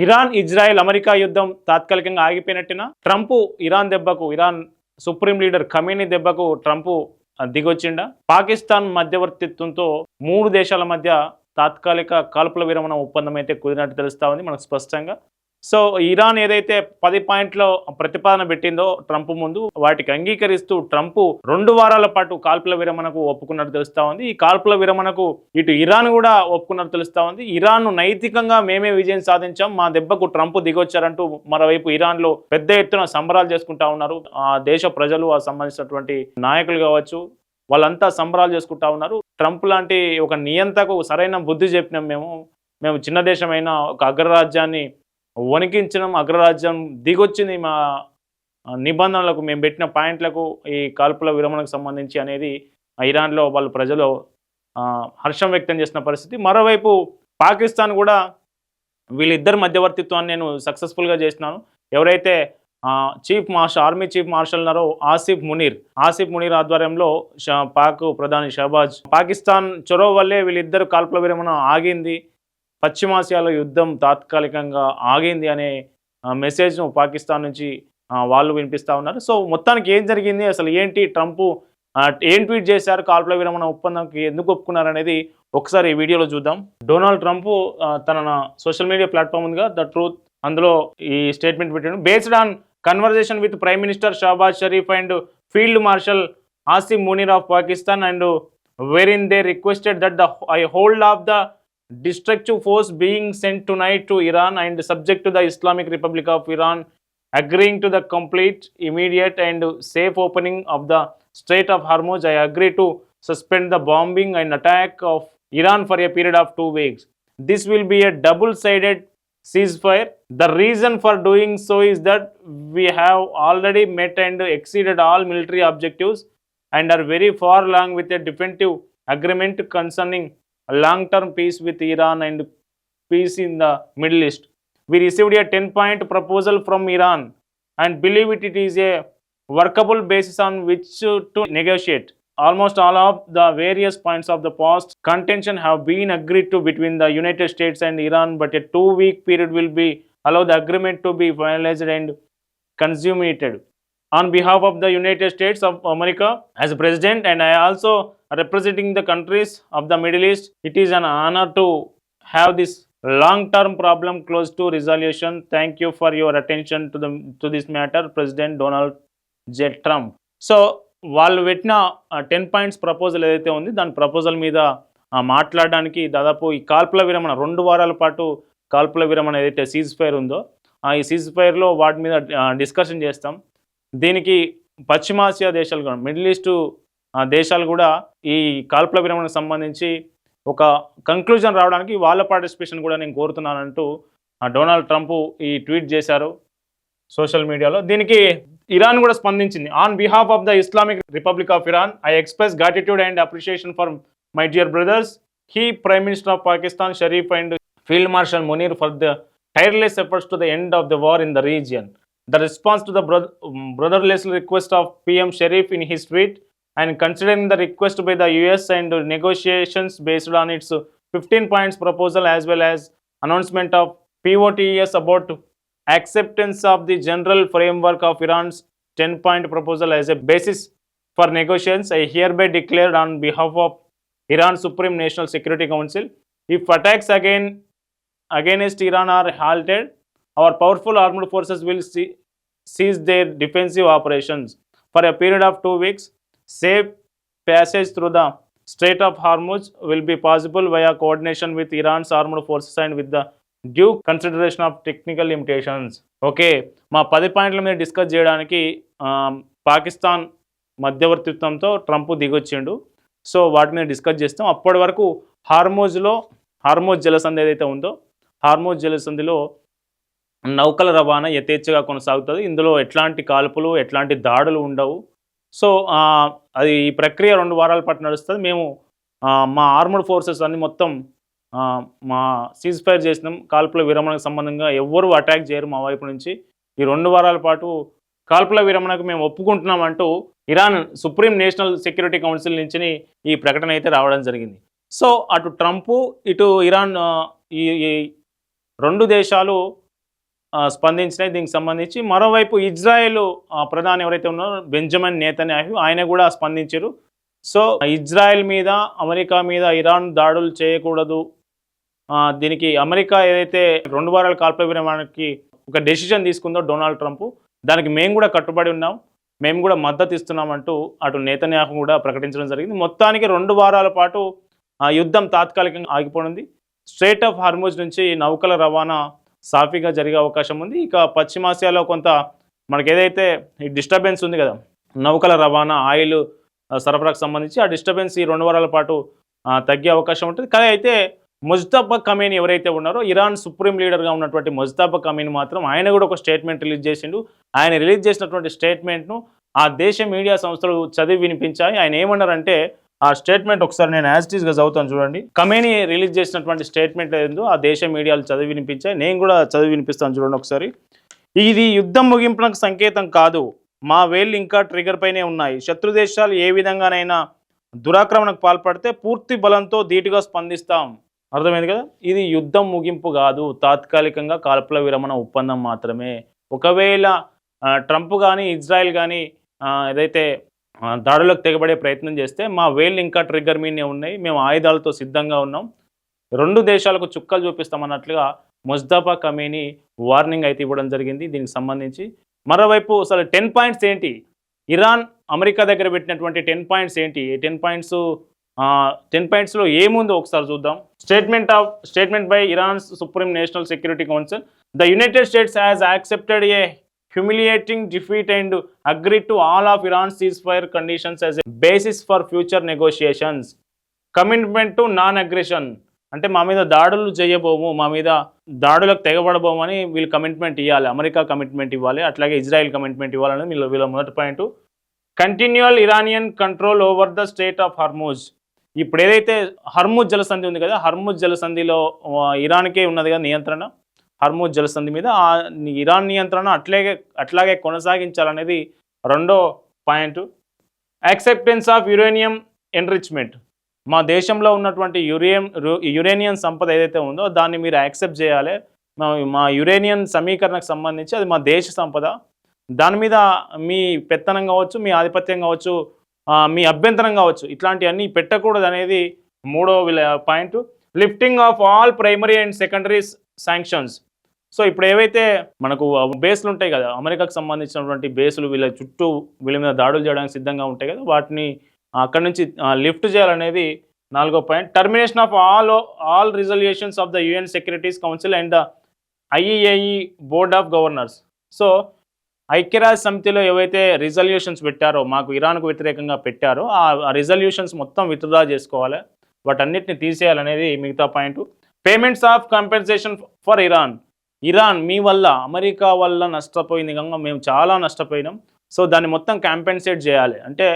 Iran, Israel, America యుద్ధం తాత్కాలికంగా ఆగిపోయినట్టేనా? Iran supreme leader Khamenei దెబ్బకు ట్రంప్ దిగొచ్చిండా? పాకిస్తాన్ మధ్యవర్తిత్వంతో 3 దేశాల మధ్య తాత్కాలిక కాల్పుల విరమణ ఒప్పందం అయితే కుదిరినట్టు తెలుస్తా ఉంది మనకు స్పష్టంగా. సో ఇరాన్ ఏదైతే 10 పాయింట్ల ప్రతిపాదన పెట్టిందో ట్రంప్ ముందు, వాటికి అంగీకరిస్తూ ట్రంప్ 2 వారాల పాటు కాల్పుల విరమణకు ఒప్పుకున్నట్టు తెలుస్తా ఉంది. ఈ కాల్పుల విరమణకు ఇటు ఇరాన్ కూడా ఒప్పుకున్నట్టు తెలుస్తా ఉంది. ఇరాన్ నైతికంగా మేమే విజయం సాధించాం, మా దెబ్బకు ట్రంప్ దిగొచ్చారంటూ మరోవైపు ఇరాన్లో పెద్ద ఎత్తున సంబరాలు చేసుకుంటా ఉన్నారు. ఆ దేశ ప్రజలు, ఆ సంబంధించినటువంటి నాయకులు కావచ్చు, వాళ్ళంతా సంబరాలు చేసుకుంటా ఉన్నారు. ట్రంప్ లాంటి ఒక నియంతకు సరైన బుద్ధి చెప్పినాం మేము చిన్న దేశమైన ఒక అగ్రరాజ్యాన్ని వణికించడం, అగ్రరాజ్యం దిగొచ్చింది మా నిబంధనలకు, మేము పెట్టిన పాయింట్లకు, ఈ కాల్పుల విరమణకు సంబంధించి అనేది ఇరాన్లో వాళ్ళు ప్రజలు హర్షం వ్యక్తం చేసిన పరిస్థితి. మరోవైపు పాకిస్తాన్ కూడా వీళ్ళిద్దరి మధ్యవర్తిత్వాన్ని నేను సక్సెస్ఫుల్గా చేసినాను. ఎవరైతే ఆర్మీ చీఫ్ మార్షల్ ఉన్నారో ఆసిఫ్ మునీర్ ఆధ్వర్యంలో పాక్ ప్రధాని షహబాజ్, పాకిస్తాన్ చొరవ వల్లే వీళ్ళిద్దరు కాల్పుల విరమణ ఆగింది, పశ్చిమాసియాలో యుద్ధం తాత్కాలికంగా ఆగింది అనే మెసేజ్ను పాకిస్తాన్ నుంచి వాళ్ళు వినిపిస్తూ ఉన్నారు. సో మొత్తానికి ఏం జరిగింది, అసలు ఏంటి, ట్రంప్ ఏం ట్వీట్ చేశారు, కాల్పుల విరమణ ఒప్పందంకి ఎందుకు ఒప్పుకున్నారు అనేది ఒకసారి ఈ వీడియోలో చూద్దాం. డొనాల్డ్ ట్రంప్ తన సోషల్ మీడియా ప్లాట్ఫామ్ ఉందిగా ద ట్రూత్, అందులో ఈ స్టేట్మెంట్ పెట్టాడు. Based on conversation with prime minister Shehbaz Sharif and field marshal Asif Munir of Pakistan and wherein they requested that I hold of the destructive force being sent tonight to Iran and subject to the Islamic Republic of Iran agreeing to the complete, immediate and safe opening of the Strait of Hormuz, I agree to suspend the bombing and attack of Iran for a period of 2 weeks. This will be a double-sided ceasefire. The reason for doing so is that we have already met and exceeded all military objectives and are very far along with a definitive agreement concerning long-term peace with Iran and peace in the Middle East. We received a 10-point proposal from Iran and believe it is a workable basis on which to negotiate. Almost all of the various points of the past contention have been agreed to between the United States and Iran, but a 2-week period will be allow the agreement to be finalized and consummated. On behalf of the United States of America as President, and I also representing the countries of the Middle East, it is an honor to have this long-term problem close to resolution. Thank you for your attention to this matter, President Donald J. Trump. So వాళ్ళు పెట్టిన 10 points proposal ఏదైతే ఉంది, దాని proposal మీద మాట్లాడడానికి దాదాపు ఈ కాల్పుల విరమణ 2 వారాల పాటు కాల్పుల విరమణ ఏదైతే సీజ్ ఫైర్ ఉందో, ఈ సీజ్ ఫైర్లో వాటి మీద డిస్కషన్ చేస్తాం. దీనికి పశ్చిమాసియా దేశాలు కూడా, మిడిల్ ఈస్ట్ దేశాలు కూడా ఈ కాల్పుల విరమణకు సంబంధించి ఒక కంక్లూజన్ రావడానికి వాళ్ళ పార్టిసిపేషన్ కూడా నేను కోరుతున్నానంటూ డొనాల్డ్ ట్రంప్ ఈ ట్వీట్ చేశారు సోషల్ మీడియాలో. దీనికి ఇరాన్ కూడా స్పందించింది. On behalf of the Islamic republic of Iran, I express gratitude and appreciation for my dear brothers, prime minister of Pakistan Sharif and field marshal Munir for the tireless efforts to the end of the war in the region. The response to the brotherless request of PM Sharif in his tweet, and considering the request by the US and negotiations based on its 15 points proposal as well as announcement of POTES about acceptance of the general framework of Iran's 10-point proposal as a basis for negotiations, I hereby declared on behalf of Iran Supreme National Security Council, if attacks against Iran are halted, our powerful armed forces will cease their defensive operations for a period of 2 weeks. Safe passage through the Strait of Hormuz will be possible via coordination with Iran's armed forces and with the due consideration of technical limitations. Okay, మా 10 పాయింట్ల మీద discuss చేయడానికి Pakistan మధ్యవర్తిత్వంతో Trump దిగొచ్చిండు. So వాటి మీద discuss చేస్తాం. అప్పటి వరకు Hormuz జలసంధి ఏదైతే ఉందో, హార్మోజ్ జలసంధిలో నౌకల రవాణా యథేచ్ఛగా కొనసాగుతుంది. ఇందులో ఎట్లాంటి కాల్పులు, ఎట్లాంటి దాడులు ఉండవు. సో అది ఈ ప్రక్రియ 2 వారాల పాటు నడుస్తుంది. మేము మా ఆర్మడ్ ఫోర్సెస్ అన్ని మొత్తం మా సీజ్ ఫైర్ చేసినాం. కాల్పుల విరమణకు సంబంధంగా ఎవ్వరూ అటాక్ చేయరు మా వైపు నుంచి. ఈ 2 వారాల పాటు కాల్పుల విరమణకు మేము ఒప్పుకుంటున్నామంటూ Iran supreme national security council నుంచి ఈ ప్రకటన అయితే రావడం జరిగింది. సో అటు ట్రంప్, ఇటు ఇరాన్, ఈ 2 దేశాలు స్పందించినాయి దీనికి సంబంధించి. మరోవైపు ఇజ్రాయెల్ ప్రధాని ఎవరైతే ఉన్నారో బెంజమిన్ నెతన్యాహు ఆయన కూడా స్పందించారు. సో ఇజ్రాయెల్ మీద, అమెరికా మీద ఇరాన్ దాడులు చేయకూడదు. దీనికి అమెరికా ఏదైతే 2 వారాల కాల్పుల విరామానికి ఒక డెసిషన్ తీసుకుందో డొనాల్డ్ ట్రంప్, దానికి మేము కూడా కట్టుబడి ఉన్నాం, మేము కూడా మద్దతు ఇస్తున్నామంటూ అటు నెతన్యాహు కూడా ప్రకటించడం జరిగింది. మొత్తానికి 2 వారాల పాటు యుద్ధం తాత్కాలికంగా ఆగిపోనుంది. స్ట్రెయిట్ ఆఫ్ హార్మూజ్ నుంచి నౌకల రవాణా సాఫీగా జరిగే అవకాశం ఉంది. ఇక పశ్చిమాసియాలో కొంత మనకి ఏదైతే ఈ డిస్టర్బెన్స్ ఉంది కదా, నౌకల రవాణా, ఆయిల్ సరఫరాకు సంబంధించి ఆ డిస్టర్బెన్స్ ఈ 2 వారాల పాటు తగ్గే అవకాశం ఉంటుంది. కానీ అయితే ముజ్తబా ఖమేని ఎవరైతే ఉన్నారో ఇరాన్ సుప్రీం లీడర్గా ఉన్నటువంటి ముజ్తబా ఖమేని మాత్రం ఆయన కూడా ఒక స్టేట్మెంట్ రిలీజ్ చేసిండు. ఆయన రిలీజ్ చేసినటువంటి స్టేట్మెంట్ను ఆ దేశ మీడియా సంస్థలు చదివి వినిపించాయి. ఆయన ఏమన్నారంటే ఆ స్టేట్మెంట్ ఒకసారి నేను యాజ్ ఇట్ ఈస్గా చదువుతాను చూడండి. ఖమేని రిలీజ్ చేసినటువంటి స్టేట్మెంట్ ఏందో ఆ దేశ మీడియాలు చదివి వినిపించాయి. నేను కూడా చదివి వినిపిస్తాను చూడండి ఒకసారి. ఇది యుద్ధం ముగింపునకు సంకేతం కాదు, మా వేళ్ళు ఇంకా ట్రిగర్ పైనే ఉన్నాయి. శత్రు దేశాలు ఏ విధంగానైనా దురాక్రమణకు పాల్పడితే పూర్తి బలంతో ధీటుగా స్పందిస్తాం. అర్థమైంది కదా. ఇది యుద్ధం ముగింపు కాదు, తాత్కాలికంగా కాల్పుల విరమణ ఒప్పందం మాత్రమే. ఒకవేళ ట్రంప్ కానీ ఇజ్రాయెల్ కానీ ఏదైతే దాడులకు తెగబడే ప్రయత్నం చేస్తే మా వేళ్ళు ఇంకా ట్రిగ్గర్ మీదనే ఉన్నాయి, మేము ఆయుధాలతో సిద్ధంగా ఉన్నాం, 2 దేశాలకు చుక్కలు చూపిస్తామన్నట్లుగా ముజ్తబా ఖమేని వార్నింగ్ అయితే ఇవ్వడం జరిగింది దీనికి సంబంధించి. మరోవైపు అసలు 10 పాయింట్స్ ఏంటి, ఇరాన్ అమెరికా దగ్గర పెట్టినటువంటి 10 పాయింట్స్ ఏంటి, 10 పాయింట్స్లో ఏముందో ఒకసారి చూద్దాం. Statement by Iran's supreme national security council. The United states has accepted A humiliating defeat and agree to all of Iran cease fire conditions as a basis for future negotiations. Commitment to non aggression, అంటే మా మీద దాడులు చేయబోము, మా మీద దాడులకు తెగబడబోము అని వీళ్ళు commitment ఇవ్వాలి, అమెరికా కమిట్మెంట్ ఇవ్వాలి, అట్లాగే ఇజ్రాయెల్ కమిట్మెంట్ ఇవ్వాలని వీళ్ళ మొదటి point. Continual Iranian control over the state of Hormuz. ఇప్పుడు ఏదైతే హర్మూజ్ జలసంధి ఉంది కదా, హర్మూజ్ జలసంధిలో ఇరాన్కే ఉన్నది కదా నియంత్రణ, హర్మూజ్ జలసంధి మీద ఆ ఇరాన్ నియంత్రణ అట్లాగే కొనసాగించాలనేది రెండో point. Acceptance of uranium enrichment, మా దేశంలో ఉన్నటువంటి యురేనియం సంపద ఏదైతే ఉందో దాన్ని మీరు యాక్సెప్ట్ చేయాలి. మా యురేనియం సమీకరణకు సంబంధించి అది మా దేశ సంపద, దాని మీద మీ పెత్తనం కావచ్చు, మీ ఆధిపత్యం కావచ్చు, మీ అభ్యంతరం కావచ్చు, ఇట్లాంటివన్నీ పెట్టకూడదు అనేది మూడో point. Lifting of all primary and secondary sanctions. So ఇప్పుడు ఏవైతే మనకు బేస్లు ఉంటాయి కదా, అమెరికాకు సంబంధించినటువంటి బేసులు వీళ్ళ మీద దాడులు చేయడానికి సిద్ధంగా ఉంటాయి కదా, వాటిని అక్కడి నుంచి లిఫ్ట్ చేయాలనేది నాలుగో point. Termination of all resolutions of the UN securities council and the IAEA board of governors. So ఐక్యరాజ్య సమితిలో ఏవైతే రిజల్యూషన్స్ పెట్టారో, మాకు ఇరాన్కు వ్యతిరేకంగా పెట్టారో ఆ రిజల్యూషన్స్ మొత్తం విత్డ్రా చేసుకోవాలి, వాటన్నిటిని తీసేయాలనేది మిగతా point. Payments of compensation for Iran మీ వల్ల, అమెరికా వల్ల నష్టపోయింది కనుక మేము చాలా నష్టపోయినాం, సో దాన్ని మొత్తం కాంపెన్సేట్ చేయాలి, అంటే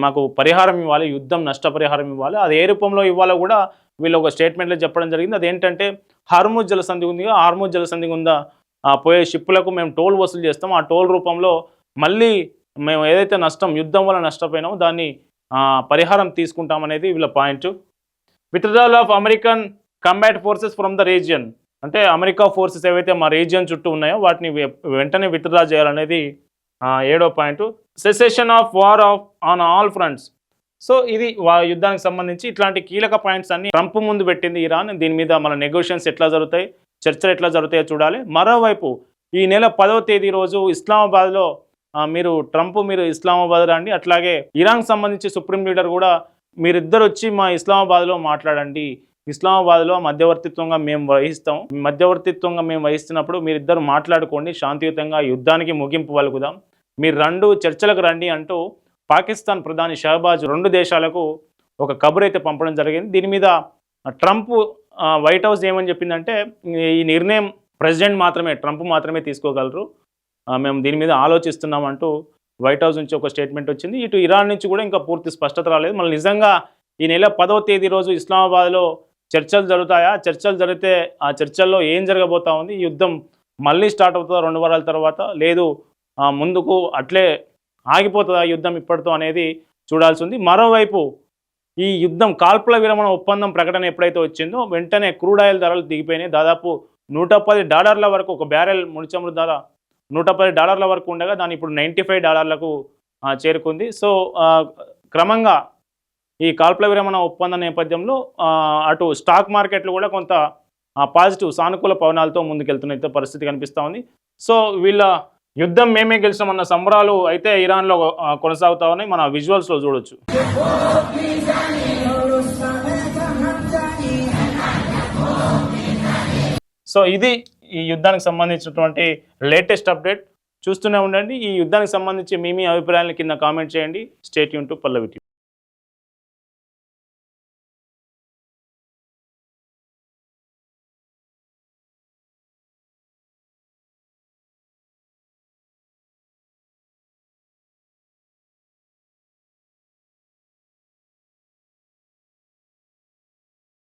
మాకు పరిహారం ఇవ్వాలి, యుద్ధం నష్టపరిహారం ఇవ్వాలి. అది ఏ రూపంలో ఇవ్వాలో కూడా వీళ్ళు ఒక స్టేట్మెంట్లో చెప్పడం జరిగింది. అదేంటంటే హార్మూజ్ జలసంధి ఉంది, హార్మూజ్ జలసంధి ఉందా పోయే షిప్పులకు మేము టోల్ వసూలు చేస్తాం, ఆ టోల్ రూపంలో మళ్ళీ మేము ఏదైతే నష్టం యుద్ధం వల్ల నష్టపోయినామో దాన్ని పరిహారం తీసుకుంటామనేది వీళ్ళ point. Withdrawal of American combat forces from the region, అంటే అమెరికా ఫోర్సెస్ ఏవైతే మా రీజియన్ చుట్టూ ఉన్నాయో వాటిని వెంటనే విత్డ్రా చేయాలనేది ఏడో point. Cessation of war on all fronts. So ఇది యుద్ధానికి సంబంధించి ఇట్లాంటి కీలక పాయింట్స్ అన్ని ట్రంప్ ముందు పెట్టింది ఇరాన్. దీని మీద మన నెగోషియేషన్స్ ఎట్లా జరుగుతాయి, చర్చలు ఎట్లా జరుగుతాయో చూడాలి. మరోవైపు ఈ నెల 10వ తేదీ రోజు ఇస్లామాబాద్లో మీరు ఇస్లామాబాద్ రండి, అట్లాగే ఇరాన్కి సంబంధించి సుప్రీం లీడర్ కూడా మీరిద్దరు వచ్చి మా ఇస్లామాబాద్లో మాట్లాడండి, ఇస్లామాబాద్లో మధ్యవర్తిత్వంగా మేము వహిస్తున్నప్పుడు మీరిద్దరు మాట్లాడుకోండి, శాంతియుతంగా యుద్ధానికి ముగింపు పలుకుదాం, మీరు చర్చలకు రండి అంటూ పాకిస్తాన్ ప్రధాని షహబాజ్ 2 దేశాలకు ఒక కబురు అయితే పంపడం జరిగింది. దీని మీద ట్రంప్ వైట్ హౌస్ ఏమని చెప్పిందంటే ఈ నిర్ణయం ట్రంప్ మాత్రమే తీసుకోగలరు, మేము దీని మీద ఆలోచిస్తున్నామంటూ వైట్ హౌస్ నుంచి ఒక స్టేట్మెంట్ వచ్చింది. ఇటు ఇరాన్ నుంచి కూడా ఇంకా పూర్తి స్పష్టత రాలేదు. మళ్ళీ నిజంగా ఈ నెల 10వ తేదీ రోజు ఇస్లామాబాద్లో చర్చలు జరుగుతాయా, చర్చలు జరిగితే ఆ చర్చల్లో ఏం జరగబోతా ఉంది, యుద్ధం మళ్ళీ స్టార్ట్ అవుతుందా 2 వారాల తర్వాత, లేదు ముందుకు అట్లే ఆగిపోతుందా యుద్ధం ఇప్పటితో అనేది చూడాల్సి ఉంది. మరోవైపు ఈ యుద్ధం కాల్పుల విరమణ ఒప్పందం ప్రకటన ఎప్పుడైతే వచ్చిందో వెంటనే క్రూడ్ ఆయిల్ ధరలు దిగిపోయినాయి, దాదాపు $110 వరకు, ఒక బ్యారెల్ ముడి చమురు ధర $110 వరకు ఉండగా దాన్ని ఇప్పుడు $95లకు చేరుకుంది. సో క్రమంగా ఈ కాల్పుల విరమణ ఒప్పందం నేపథ్యంలో అటు స్టాక్ మార్కెట్లు కూడా కొంత పాజిటివ్ సానుకూల పవనాలతో ముందుకెళ్తున్న పరిస్థితి కనిపిస్తూ ఉంది. సో వీళ్ళ యుద్ధం మేమే గెలిచామన్న సంబరాలు అయితే ఇరాన్లో కొనసాగుతా ఉన్నాయి. మన విజువల్స్లో చూడొచ్చు. సో ఇది ఈ యుద్ధానికి సంబంధించినటువంటి లేటెస్ట్ అప్డేట్. చూస్తూనే ఉండండి. ఈ యుద్ధానికి సంబంధించి మీ అభిప్రాయాల కింద కామెంట్ చేయండి. Stay tune to Pallavi TV.